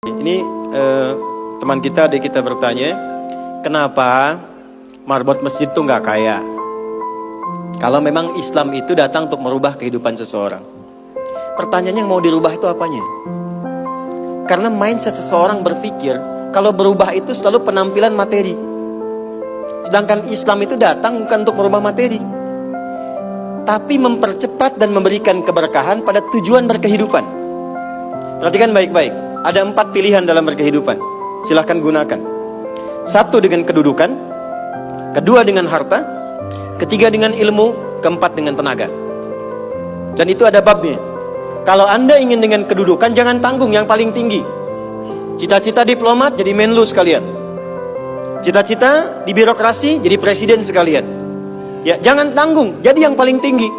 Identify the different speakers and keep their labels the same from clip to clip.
Speaker 1: Ini teman kita, adik kita bertanya, kenapa marbot masjid itu nggak kaya? Kalau memang Islam itu datang untuk merubah kehidupan seseorang, pertanyaannya yang mau dirubah itu apanya? Karena mindset seseorang berpikir kalau berubah itu selalu penampilan materi. Sedangkan Islam itu datang bukan untuk merubah materi, tapi mempercepat dan memberikan keberkahan pada tujuan berkehidupan. Perhatikan baik-baik. Ada 4 pilihan dalam berkehidupan. Silahkan gunakan. 1 dengan kedudukan, 2 dengan harta, 3 dengan ilmu, 4 dengan tenaga. Dan itu ada babnya. Kalau Anda ingin dengan kedudukan, jangan tanggung yang paling tinggi. Cita-cita diplomat jadi menlu sekalian. Cita-cita di birokrasi jadi presiden sekalian. Ya, jangan tanggung, jadi yang paling tinggi.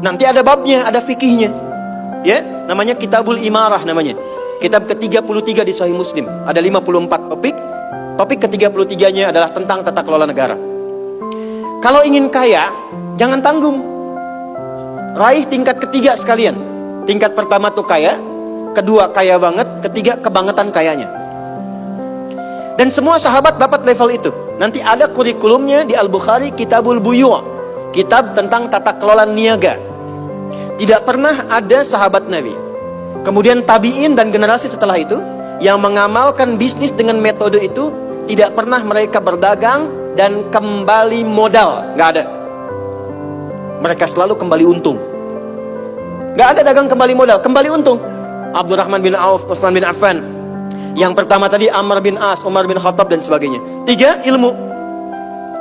Speaker 1: Nanti ada babnya, ada fikihnya. Ya, namanya Kitabul Imarah namanya. Kitab ke-33 di Sahih Muslim. Ada 54 topik. Topik ke-33-nya adalah tentang tata kelola negara. Kalau ingin kaya, jangan tanggung. Raih tingkat ketiga sekalian. Tingkat pertama tuh kaya, kedua kaya banget, ketiga kebangetan kayanya. Dan semua sahabat dapat level itu. Nanti ada kurikulumnya di Al-Bukhari, Kitabul Buyu', kitab tentang tata kelola niaga. Tidak pernah ada sahabat Nabi, kemudian tabi'in dan generasi setelah itu yang mengamalkan bisnis dengan metode itu, tidak pernah mereka berdagang dan kembali modal. Gak ada. Mereka selalu kembali untung. Gak ada dagang kembali modal, kembali untung. Abdurrahman bin Auf, Utsman bin Affan. Yang pertama tadi Amr bin As, Umar bin Khattab dan sebagainya. 3, ilmu.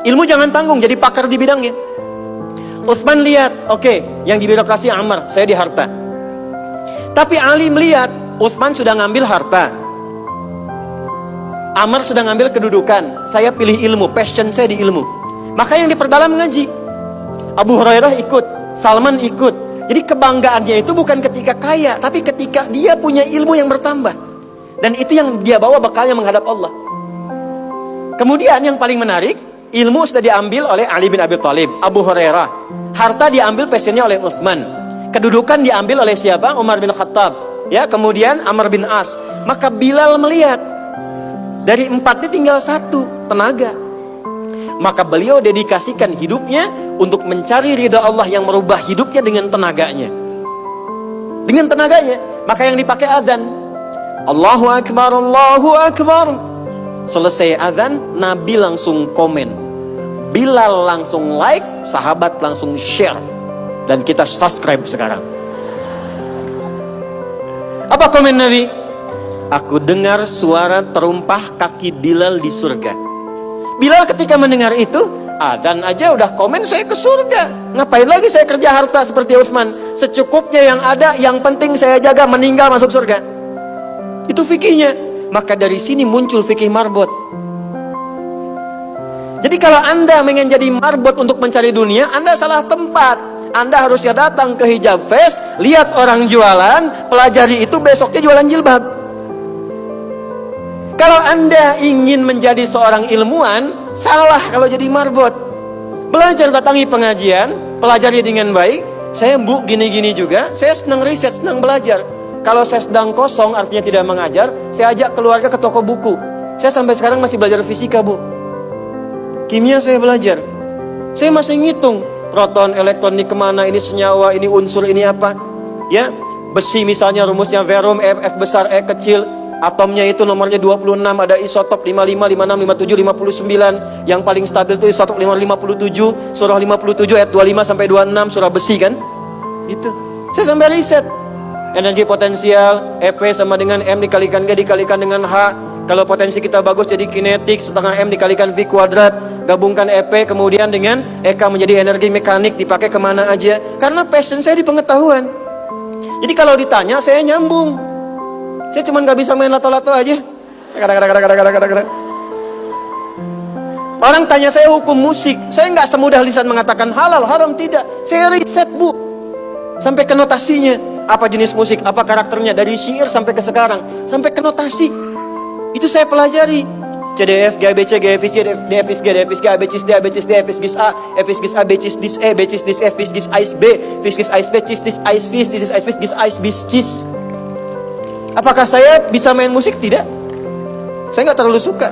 Speaker 1: Ilmu jangan tanggung, jadi pakar di bidangnya. Utsman lihat, oke, yang di birokrasi Amr, saya di harta. Tapi Ali melihat, Utsman sudah ngambil harta, Amr sudah ngambil kedudukan, saya pilih ilmu, passion saya di ilmu. Maka yang diperdalam ngaji. Abu Hurairah ikut, Salman ikut. Jadi kebanggaannya itu bukan ketika kaya, tapi ketika dia punya ilmu yang bertambah. Dan itu yang dia bawa bekalnya menghadap Allah. Kemudian yang paling menarik, ilmu sudah diambil oleh Ali bin Abi Thalib, Abu Hurairah. Harta diambil passionnya oleh Utsman. Kedudukan diambil oleh siapa? Umar bin Khattab. Ya, kemudian Amr bin As. Maka Bilal melihat, dari 4 ini tinggal 1, tenaga. Maka beliau dedikasikan hidupnya untuk mencari ridha Allah yang merubah hidupnya dengan tenaganya. Dengan tenaganya. Maka yang dipakai azan. Allahu Akbar, Allahu Akbar. Selesai azan, Nabi langsung komen, Bilal langsung like, sahabat langsung share, dan kita subscribe sekarang. Apa komen Nabi? Aku dengar suara terumpah kaki Bilal di surga. Bilal ketika mendengar itu, azan aja udah komen, saya ke surga. Ngapain lagi saya kerja harta seperti Utsman? Secukupnya yang ada, yang penting saya jaga, meninggal masuk surga. Itu fikihnya. Maka dari sini muncul fikih marbot. Jadi kalau Anda ingin jadi marbot untuk mencari dunia, Anda salah tempat. Anda harusnya datang ke Hijab Fest, lihat orang jualan, pelajari itu, besoknya jualan jilbab. Kalau Anda ingin menjadi seorang ilmuwan, salah kalau jadi marbot. Belajar, datangi pengajian, pelajari dengan baik. Saya Bu gini-gini juga, saya senang riset, senang belajar. Kalau saya sedang kosong, artinya tidak mengajar, saya ajak keluarga ke toko buku. Saya sampai sekarang masih belajar fisika, Bu. Kimia saya belajar. Saya masih ngitung proton, elektron, ini kemana, ini senyawa, ini unsur, ini apa. Ya, besi misalnya rumusnya verum, F besar, E kecil. Atomnya itu nomornya 26, ada isotop 55, 56, 57, 59. Yang paling stabil itu isotop 57, surah 57 ayat 25 sampai 26, surah besi kan. Gitu. Saya sampai riset. Energi potensial, EP sama dengan M dikalikan G dikalikan dengan H. Kalau potensi kita bagus jadi kinetik, setengah M dikalikan V kuadrat. Gabungkan EP kemudian dengan EK menjadi energi mekanik, dipakai kemana aja. Karena passion saya di pengetahuan. Jadi kalau ditanya, saya nyambung. Saya cuma gak bisa main lato-lato aja. Orang tanya saya hukum musik, saya gak semudah lisan mengatakan halal, haram, tidak. Saya riset, Bu, sampai ke notasinya. Apa jenis musik, apa karakternya, dari syair sampai ke sekarang, sampai ke notasi. Itu saya pelajari. CDF, GABC, GFIS, DFIS, G, DFIS, G, ABCIS, D, ABCIS, D, FIS, A, FIS, GIS, A, BCIS, DIS, E, BCIS, DIS, F, FIS, GIS, AIS, B, FIS, GIS, AIS, B, CIS, DIS, AIS, FIS, DIS, AIS, BIS, CIS. Apakah saya bisa main musik? Tidak. Saya nggak terlalu suka.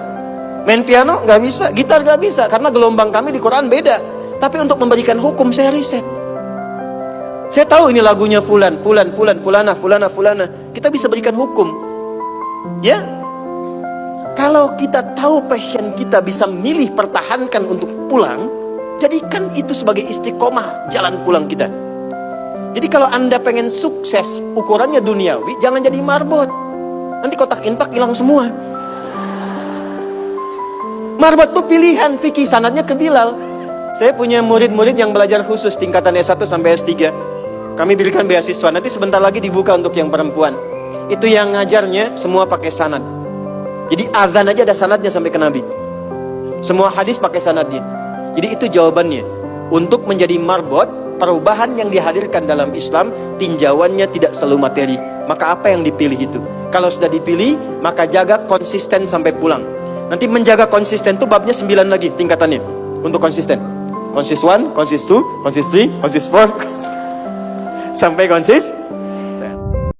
Speaker 1: Main piano nggak bisa, gitar nggak bisa, karena gelombang kami di Quran beda. Tapi untuk memberikan hukum saya riset. Saya tahu ini lagunya fulan, fulana. Kita bisa berikan hukum. Ya. Kalau kita tahu passion kita, bisa milih pertahankan untuk pulang, jadikan itu sebagai istiqomah jalan pulang kita. Jadi kalau Anda pengen sukses, ukurannya duniawi, jangan jadi marbot. Nanti kotak infak hilang semua. Marbot itu pilihan, fikih sanadnya ke Bilal. Saya punya murid-murid yang belajar khusus tingkatan S1 sampai S3. Kami berikan beasiswa, nanti sebentar lagi dibuka untuk yang perempuan. Itu yang ngajarnya semua pakai sanad. Jadi azan aja ada sanadnya sampai ke Nabi. Semua hadis pakai sanadnya. Jadi itu jawabannya. Untuk menjadi marbot, perubahan yang dihadirkan dalam Islam, tinjauannya tidak selalu materi. Maka apa yang dipilih itu? Kalau sudah dipilih, maka jaga konsisten sampai pulang. Nanti menjaga konsisten itu babnya 9 lagi tingkatannya. Untuk konsisten. Konsis 1, konsis 2, konsis 3, konsis 4. Sampai konsis